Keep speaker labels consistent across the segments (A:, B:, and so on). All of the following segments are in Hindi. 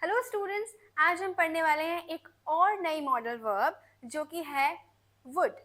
A: हेलो स्टूडेंट्स, आज हम पढ़ने वाले हैं एक और नई मॉडल वर्ब जो कि है वुड।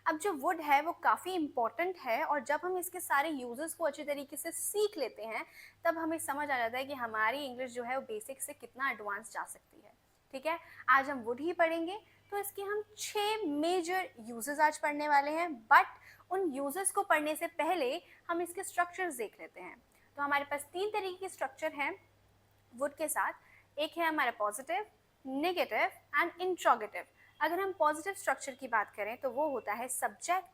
A: अब जो वुड है वो काफ़ी इम्पॉर्टेंट है और जब हम इसके सारे यूजेस को अच्छी तरीके से सीख लेते हैं तब हमें समझ आ जाता है कि हमारी इंग्लिश जो है वो बेसिक से कितना एडवांस जा सकती है। ठीक है, आज हम वुड ही पढ़ेंगे। तो इसके हम 6 मेजर यूजेस आज पढ़ने वाले हैं, बट उन यूजेस को पढ़ने से पहले हम इसके स्ट्रक्चर्स देख लेते हैं। तो हमारे पास 3 तरीके के स्ट्रक्चर हैं वुड के साथ। एक है हमारा पॉजिटिव, नेगेटिव एंड इंट्रोगेटिव। अगर हम पॉजिटिव स्ट्रक्चर की बात करें तो वो होता है subject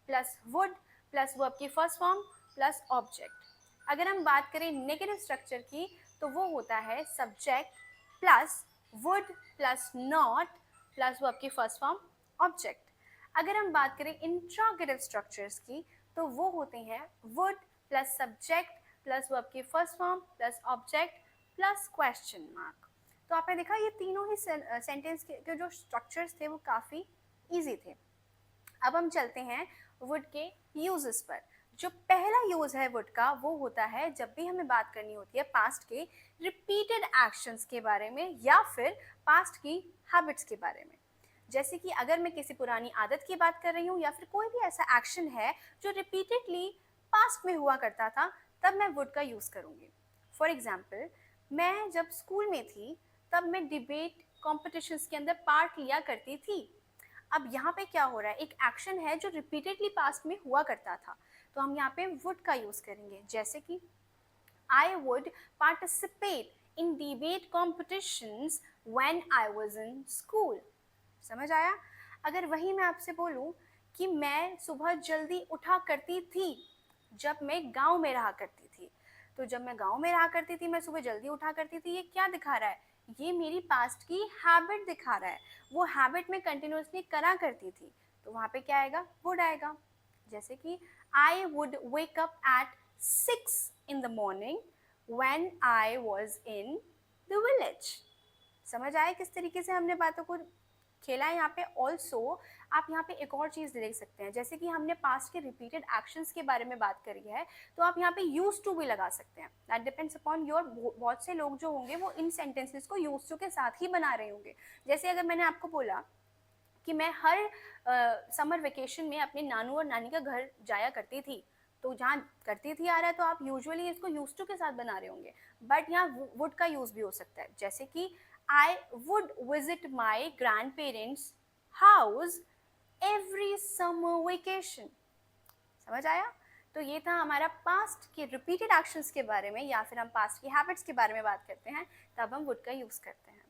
A: plus would plus verb की फर्स्ट फॉर्म प्लस ऑब्जेक्ट। अगर हम बात करें नेगेटिव स्ट्रक्चर की तो वो होता है subject plus would plus not plus verb की फर्स्ट फॉर्म ऑब्जेक्ट। अगर हम बात करें इंट्रोगेटिव स्ट्रक्चर्स की तो वो होते हैं would plus subject plus verb की first form plus object plus question mark. तो आपने देखा ये तीनों ही सेंटेंस के जो स्ट्रक्चर्स थे वो काफ़ी इजी थे। अब हम चलते हैं वुड के यूजेस पर। जो पहला यूज है वुड का वो होता है जब भी हमें बात करनी होती है पास्ट के रिपीटेड एक्शंस के बारे में या फिर पास्ट की हैबिट्स के बारे में। जैसे कि अगर मैं किसी पुरानी आदत की बात कर रही हूँ या फिर कोई भी ऐसा एक्शन है जो रिपीटेडली पास्ट में हुआ करता था, तब मैं वुड का यूज़ करूँगी। फॉर एग्जाम्पल, मैं जब स्कूल में थी तब मैं डिबेट कॉम्पिटिशन्स के अंदर पार्ट लिया करती थी। अब यहाँ पे क्या हो रहा है, एक एक्शन है जो रिपीटेडली पास्ट में हुआ करता था, तो हम यहाँ पे वुड का यूज़ करेंगे। जैसे कि I would participate in debate competitions when I was in school. समझ आया? अगर वही मैं आपसे बोलूँ कि मैं सुबह जल्दी उठा करती थी जब मैं गांव में रहा करती थी, तो जब मैं गांव में रहा करती थी मैं सुबह जल्दी उठा करती थी, ये क्या दिखा रहा है? ये मेरी पास्ट की हैबिट दिखा रहा है। वो हैबिट में कंटिन्यूसली करा करती थी, तो वहाँ पे क्या आएगा? वुड आएगा। जैसे कि I would wake up at 6 in the morning when I was in the village. समझ आया किस तरीके से हमने बातों को खेला है यहाँ पे? ऑल्सो आप यहाँ पे एक और चीज़ देख सकते हैं, जैसे कि हमने पास्ट के रिपीटेड एक्शंस के बारे में बात करी है, तो आप यहाँ पे यूज टू भी लगा सकते हैं। That depends upon your. बहुत से लोग जो होंगे वो इन सेंटेंसेस को यूज टू के साथ ही बना रहे होंगे। जैसे अगर मैंने आपको बोला कि मैं हर समर वेकेशन में अपने नानू और नानी का घर जाया करती थी, तो जहाँ करती थी आ रहा है तो आप यूजुअली इसको यूज टू के साथ बना रहे होंगे, बट यहाँ वुड का यूज भी हो सकता है। जैसे कि I would visit my grand parents house every summer vacation. समझ आया? तो ये था हमारा पास्ट के रिपीटेड एक्शंस के बारे में, या फिर हम पास्ट की हैबिट्स के बारे में बात करते हैं तब हम वुड का यूज करते हैं।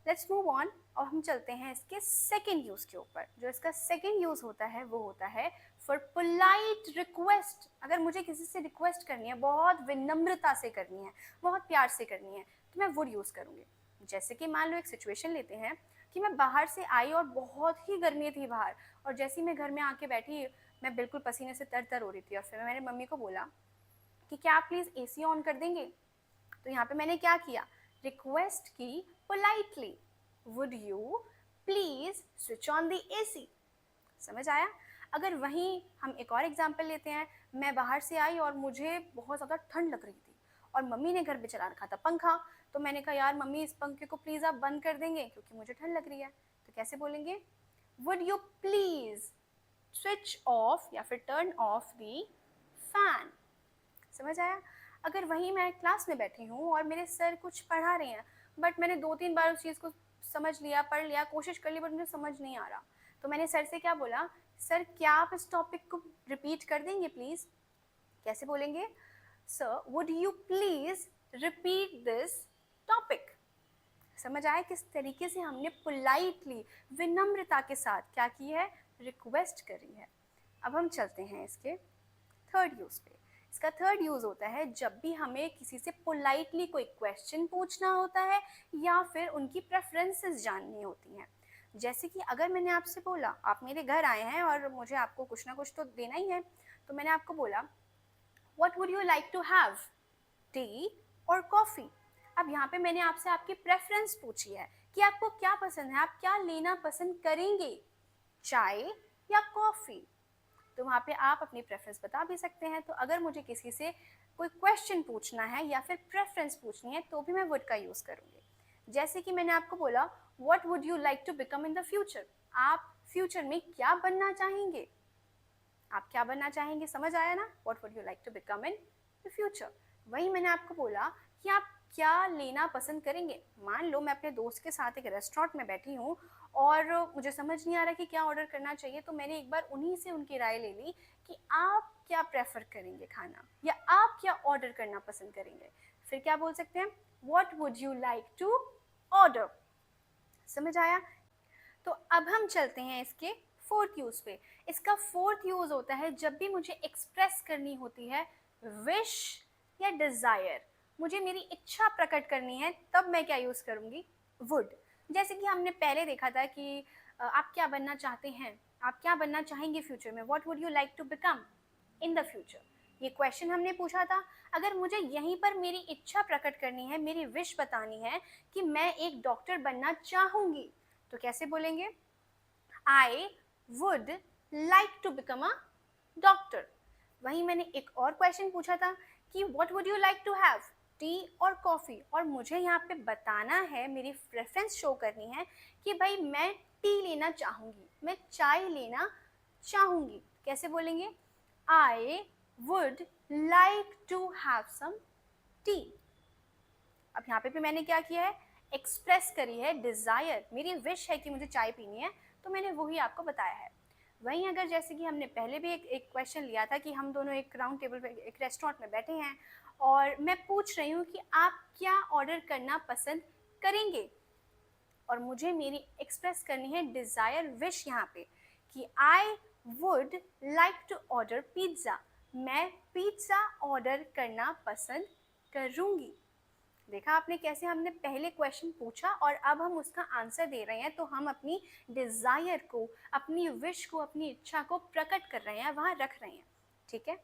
A: लेट्स मूव ऑन और हम चलते हैं इसके सेकेंड यूज के ऊपर। जो इसका सेकेंड यूज होता है वो होता है फॉर पोलाइट रिक्वेस्ट। अगर मुझे किसी से रिक्वेस्ट करनी है, बहुत विनम्रता से करनी है, बहुत प्यार से करनी है, तो मैं वुड यूज करूंगी। जैसे कि मान लो एक सिचुएशन लेते हैं कि मैं बाहर से आई और बहुत ही गर्मी थी बाहर, और जैसे ही मैं घर में आके बैठी मैं बिल्कुल पसीने से तर तर हो रही थी, और फिर मैंने मम्मी को बोला कि क्या आप प्लीज़ एसी ऑन कर देंगे। तो यहाँ पे मैंने क्या किया? रिक्वेस्ट की politely, would you please switch on the AC. समझ आया? अगर वहीं हम एक और एग्जांपल लेते हैं, मैं बाहर से आई और मुझे बहुत ज़्यादा ठंड लग रही थी और मम्मी ने घर पे चला रखा था पंखा, तो मैंने कहा यार मम्मी इस पंखे को प्लीज़ आप बंद कर देंगे क्योंकि मुझे ठंड लग रही है। तो कैसे बोलेंगे? Would you please switch off या फिर टर्न ऑफ द फैन। समझ आया? अगर वहीं मैं क्लास में बैठी हूँ और मेरे सर कुछ पढ़ा रहे हैं, बट मैंने 2-3 बार उस चीज़ को समझ लिया, पढ़ लिया, कोशिश कर ली, बट मुझे समझ नहीं आ रहा, तो मैंने सर से क्या बोला? सर क्या आप इस टॉपिक को रिपीट कर देंगे प्लीज़? कैसे बोलेंगे? Sir would you please repeat this topic. समझ आया किस तरीके से हमने पोलाइटली, विनम्रता के साथ क्या की है? रिक्वेस्ट करी है। अब हम चलते हैं इसके थर्ड यूज़ पे। इसका थर्ड यूज़ होता है जब भी हमें किसी से पोलाइटली कोई क्वेश्चन पूछना होता है या फिर उनकी प्रेफरेंसेस जाननी होती हैं। जैसे कि अगर मैंने आपसे बोला आप मेरे घर आए हैं और मुझे आपको कुछ ना कुछ तो देना ही है, तो मैंने आपको बोला what would you like to have, tea और कॉफ़ी। अब यहाँ पे मैंने आपसे आपकी प्रेफरेंस पूछी है कि आपको क्या पसंद है, आप क्या लेना पसंद करेंगे, चाय या कॉफ़ी। तो वहाँ पे आप अपनी प्रेफरेंस बता भी सकते हैं। तो अगर मुझे किसी से कोई क्वेश्चन पूछना है या फिर प्रेफरेंस पूछनी है तो भी मैं वुड का यूज़ करूँगी। जैसे कि मैंने आपको बोला, what would you like to become in the future, आप फ्यूचर में क्या बनना चाहेंगे, आप क्या बनना चाहेंगे, समझ आया ना, what would you like to become in the future. वही मैंने आपको बोला कि आप क्या लेना पसंद करेंगे। मान लो मैं अपने दोस्त के साथ एक रेस्टोरेंट में बैठी हूँ और मुझे समझ नहीं आ रहा कि क्या ऑर्डर करना चाहिए, तो मैंने एक बार उन्हीं से उनकी राय ले ली कि आप क्या प्रेफर करेंगे खाना, या आप क्या ऑर्डर करना पसंद करेंगे। फिर क्या बोल सकते हैं, what would you like to order. समझ आया। तो अब हम चलते हैं इसके फोर्थ यूज पे। इसका फोर्थ यूज होता है जब भी मुझे एक्सप्रेस करनी होती है विश या डिजायर, मुझे मेरी इच्छा प्रकट करनी है, तब मैं क्या यूज करूंगी, वुड। जैसे कि हमने पहले देखा था कि आप क्या बनना चाहते हैं, आप क्या बनना चाहेंगे फ्यूचर में, what would you like to become in the future, ये क्वेश्चन हमने पूछा था। अगर मुझे यहीं पर मेरी इच्छा प्रकट करनी है, मेरी विश बतानी है कि मैं एक डॉक्टर बनना चाहूंगी, तो कैसे बोलेंगे, I would like to become a doctor. वहीं मैंने एक और क्वेश्चन पूछा था कि what would you like to have, tea और कॉफ़ी, और मुझे यहाँ पे बताना है, मेरी प्रेफरेंस शो करनी है कि भाई मैं टी लेना चाहूँगी, मैं चाय लेना चाहूँगी। कैसे बोलेंगे, I would like to have some tea. अब यहाँ पे भी मैंने क्या किया है, एक्सप्रेस करी है डिज़ायर, मेरी विश है कि मुझे चाय पीनी है, तो मैंने वही आपको बताया है। वहीं अगर जैसे कि हमने पहले भी एक क्वेश्चन लिया था कि हम दोनों एक राउंड टेबल पे एक रेस्टोरेंट में बैठे हैं और मैं पूछ रही हूँ कि आप क्या ऑर्डर करना पसंद करेंगे, और मुझे मेरी एक्सप्रेस करनी है डिज़ायर, विश यहाँ पे कि I would like to order pizza, मैं पिज़्ज़ा ऑर्डर करना पसंद करूँगी। देखा आपने कैसे हमने पहले क्वेश्चन पूछा और अब हम उसका आंसर दे रहे हैं, तो हम अपनी डिज़ायर को, अपनी विश को, अपनी इच्छा को प्रकट कर रहे हैं, वहाँ रख रहे हैं। ठीक है,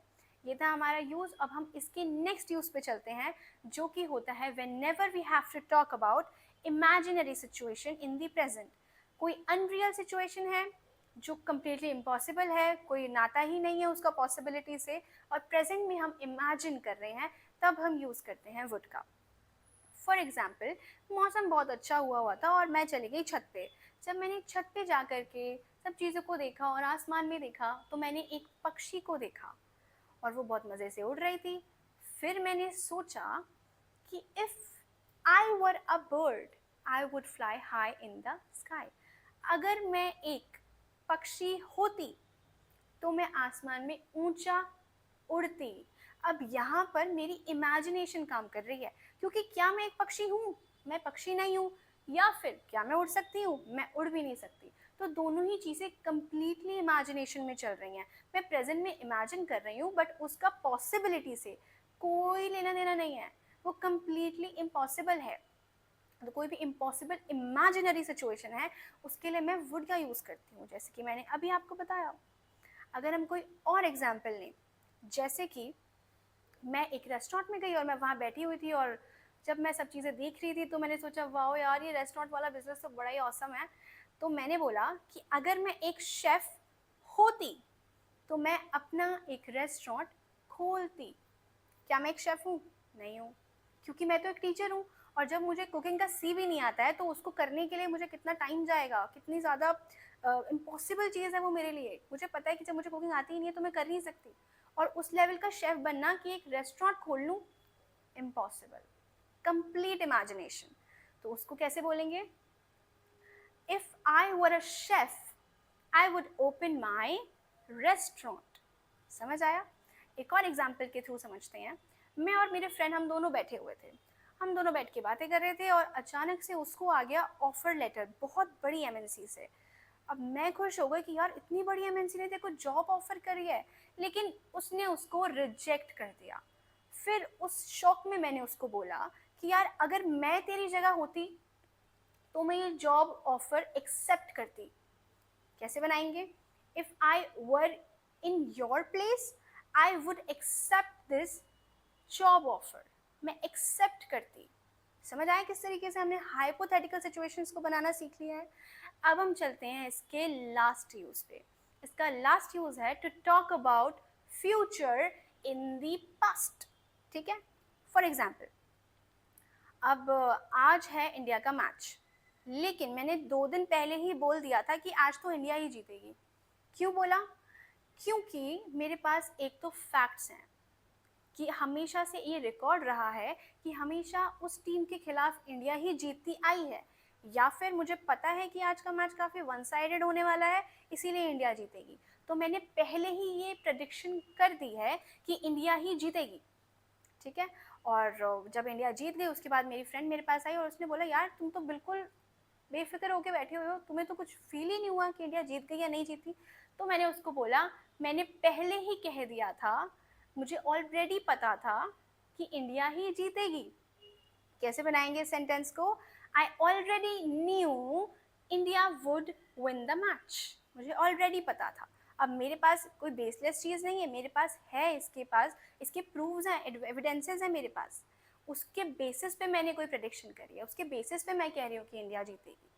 A: ये था हमारा यूज़। अब हम इसके नेक्स्ट यूज़ पे चलते हैं, जो कि होता है whenever we have to talk about imaginary situation in the present. कोई अनरियल सिचुएशन है जो कम्प्लीटली इम्पॉसिबल है, कोई नाता ही नहीं है उसका पॉसिबिलिटी से, और प्रेजेंट में हम इमेजिन कर रहे हैं, तब हम यूज़ करते हैं वुड का। फॉर एग्ज़ाम्पल, मौसम बहुत अच्छा हुआ था और मैं चली गई छत पे। जब मैंने छत पे जा कर के सब चीज़ों को देखा और आसमान में देखा, तो मैंने एक पक्षी को देखा और वो बहुत मज़े से उड़ रही थी। फिर मैंने सोचा कि if I were a bird I would fly high in the sky. अगर मैं एक पक्षी होती तो मैं आसमान में ऊंचा उड़ती। अब यहाँ पर मेरी इमेजिनेशन काम कर रही है, क्योंकि क्या मैं एक पक्षी हूँ, मैं पक्षी नहीं हूँ, या फिर क्या मैं उड़ सकती हूँ, मैं उड़ भी नहीं सकती। तो दोनों ही चीज़ें कंप्लीटली इमेजिनेशन में चल रही हैं। मैं प्रेजेंट में इमेजिन कर रही हूँ, बट उसका पॉसिबिलिटी से कोई लेना देना नहीं है, वो कंप्लीटली इम्पॉसिबल है। तो कोई भी इम्पॉसिबल इमेजिनरी सिचुएशन है, उसके लिए मैं वुड का यूज़ करती हूँ, जैसे कि मैंने अभी आपको बताया। अगर हम कोई और एग्जाम्पल लें, जैसे कि मैं एक रेस्टोरेंट में गई और मैं वहाँ बैठी हुई थी, और जब मैं सब चीज़ें देख रही थी तो मैंने सोचा वाओ यार, ये रेस्टोरेंट वाला बिजनेस तो बड़ा ही ऑसम है। तो मैंने बोला कि अगर मैं एक शेफ़ होती तो मैं अपना एक रेस्टोरेंट खोलती। क्या मैं एक शेफ़ हूँ? नहीं हूँ, क्योंकि मैं तो एक टीचर हूँ, और जब मुझे कुकिंग का सी भी नहीं आता है तो उसको करने के लिए मुझे कितना टाइम जाएगा, कितनी ज़्यादा इम्पॉसिबल चीज़ है वो मेरे लिए। मुझे पता है कि जब मुझे कुकिंग आती ही नहीं है तो मैं कर नहीं सकती, और उस लेवल का शेफ़ बनना कि एक रेस्टोरेंट खोल लूँ, इम्पॉसिबल, कंप्लीट इमेजिनेशन। तो उसको कैसे बोलेंगे, if I were a chef I would open my restaurant. समझ आया। एक और एग्जाम्पल के थ्रू समझते हैं। मैं और मेरे फ्रेंड, हम दोनों बैठे हुए थे, हम दोनों बैठ के बातें कर रहे थे, और अचानक से उसको आ गया ऑफर लेटर बहुत बड़ी एमएनसी से। अब मैं खुश हो गई कि यार इतनी बड़ी एमएनसी ने तेरे को जॉब ऑफर करी है, लेकिन उसने उसको रिजेक्ट कर दिया। फिर उस शॉक में मैंने उसको बोला कि यार अगर मैं तेरी जगह होती तो मैं ये जॉब ऑफर एक्सेप्ट करती। कैसे बनाएंगे, if I were in your place I would accept this job offer, मैं एक्सेप्ट करती। समझ आया किस तरीके से हमने हाइपोथेटिकल सिचुएशंस को बनाना सीख लिया है। अब हम चलते हैं इसके लास्ट यूज पे। इसका लास्ट यूज है to talk about future in the past. ठीक है। फॉर एग्जाम्पल, अब आज है इंडिया का मैच, लेकिन मैंने 2 दिन पहले ही बोल दिया था कि आज तो इंडिया ही जीतेगी। क्यों बोला? क्योंकि मेरे पास एक तो फैक्ट्स हैं कि हमेशा से ये रिकॉर्ड रहा है कि हमेशा उस टीम के खिलाफ इंडिया ही जीतती आई है, या फिर मुझे पता है कि आज का मैच काफ़ी वन साइडेड होने वाला है, इसीलिए इंडिया जीतेगी। तो मैंने पहले ही ये प्रेडिक्शन कर दी है कि इंडिया ही जीतेगी, ठीक है। और जब इंडिया जीत गई उसके बाद मेरी फ्रेंड मेरे पास आई और उसने बोला, यार तुम तो बिल्कुल बेफिक्र होके बैठे हुए हो, तुम्हें तो कुछ फील ही नहीं हुआ कि इंडिया जीत गई या नहीं जीती। तो मैंने उसको बोला, मैंने पहले ही कह दिया था, मुझे ऑलरेडी पता था कि इंडिया ही जीतेगी। कैसे बनाएंगे इस सेंटेंस को? I already knew India would win the match. मुझे ऑलरेडी पता था। अब मेरे पास कोई बेसलेस चीज़ नहीं है, मेरे पास है, इसके प्रूफ्स हैं, एविडेंसेस हैं मेरे पास। उसके बेसिस पे मैंने कोई प्रेडिक्शन करी है, उसके बेसिस पे मैं कह रही हूँ कि इंडिया जीतेगी।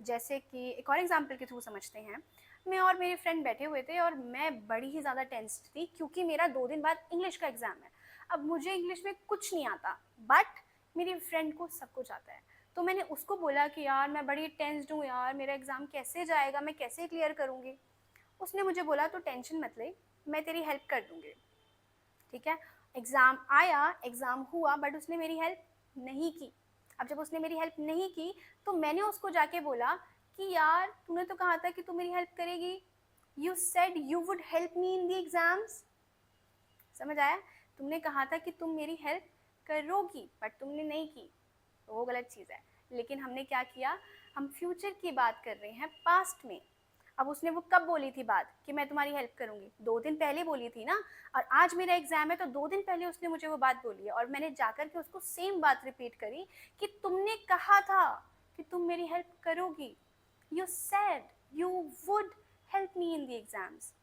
A: जैसे कि एक और एग्जांपल के थ्रू समझते हैं। मैं और मेरे फ्रेंड बैठे हुए थे और मैं बड़ी ही ज़्यादा टेंस्ड थी क्योंकि मेरा 2 दिन बाद इंग्लिश का एग्ज़ाम है। अब मुझे इंग्लिश में कुछ नहीं आता, बट मेरी फ्रेंड को सब कुछ आता है। तो मैंने उसको बोला कि यार मैं बड़ी टेंस्ड हूँ यार, मेरा एग्ज़ाम कैसे जाएगा, मैं कैसे क्लियर करूँगी। उसने मुझे बोला, तो टेंशन मत ले, मैं तेरी हेल्प कर दूँगी, ठीक है। एग्ज़ाम आया, एग्ज़ाम हुआ, बट उसने मेरी हेल्प नहीं की। अब जब उसने मेरी हेल्प नहीं की तो मैंने उसको जाके बोला कि यार तूने तो कहा था कि तू मेरी हेल्प करेगी, you said you would help me in the exams. समझ आया? तुमने कहा था कि तुम मेरी हेल्प करोगी, बट तुमने नहीं की, तो वो गलत चीज़ है। लेकिन हमने क्या किया, हम फ्यूचर की बात कर रहे हैं, पास्ट में। अब उसने वो कब बोली थी बात कि मैं तुम्हारी हेल्प करूंगी? 2 दिन पहले बोली थी ना। और आज मेरा एग्जाम है तो 2 दिन पहले उसने मुझे वो बात बोली है और मैंने जाकर के उसको सेम बात रिपीट करी कि तुमने कहा था कि तुम मेरी हेल्प करोगी, you said you would help me in the exams.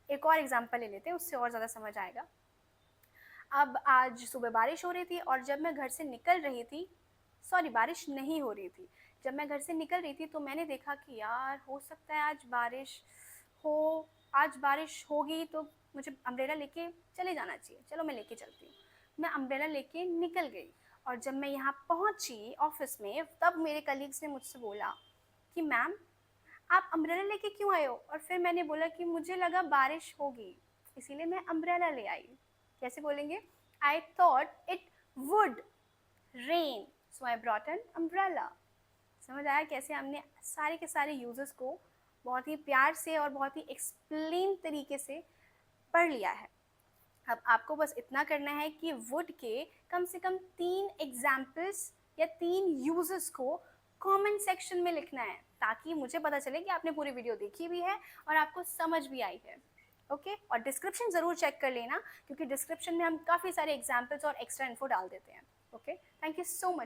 A: एक और एग्जाम्पल ले लेते हैं, उससे और ज़्यादा समझ आएगा। अब आज सुबह बारिश हो रही थी और जब मैं घर से निकल रही थी, सॉरी बारिश नहीं हो रही थी, जब मैं घर से निकल रही थी तो मैंने देखा कि यार हो सकता है आज बारिश होगी, तो मुझे अम्ब्रेला लेके चले जाना चाहिए। चलो मैं लेके चलती हूँ। मैं अम्ब्रेला लेके निकल गई और जब मैं यहाँ पहुँची ऑफिस में तब मेरे कलीग्स ने मुझसे बोला कि मैम आप अम्ब्रेला लेके क्यों आए हो? और फिर मैंने बोला कि मुझे लगा बारिश होगी, इसीलिए मैं अम्ब्रेला ले आई। कैसे बोलेंगे? I thought it would rain so I brought an umbrella. समझ आया कैसे हमने सारे के सारे यूजेस को बहुत ही प्यार से और बहुत ही एक्सप्लेन तरीके से पढ़ लिया है। अब आपको बस इतना करना है कि वुड के कम से कम 3 एग्जाम्पल्स या 3 यूजेस को कमेंट सेक्शन में लिखना है, ताकि मुझे पता चले कि आपने पूरी वीडियो देखी भी है और आपको समझ भी आई है। ओके, और डिस्क्रिप्शन ज़रूर चेक कर लेना, क्योंकि डिस्क्रिप्शन में हम काफ़ी सारे एग्जाम्पल्स और एक्स्ट्रा इन्फो डाल देते हैं। Okay, thank you so much.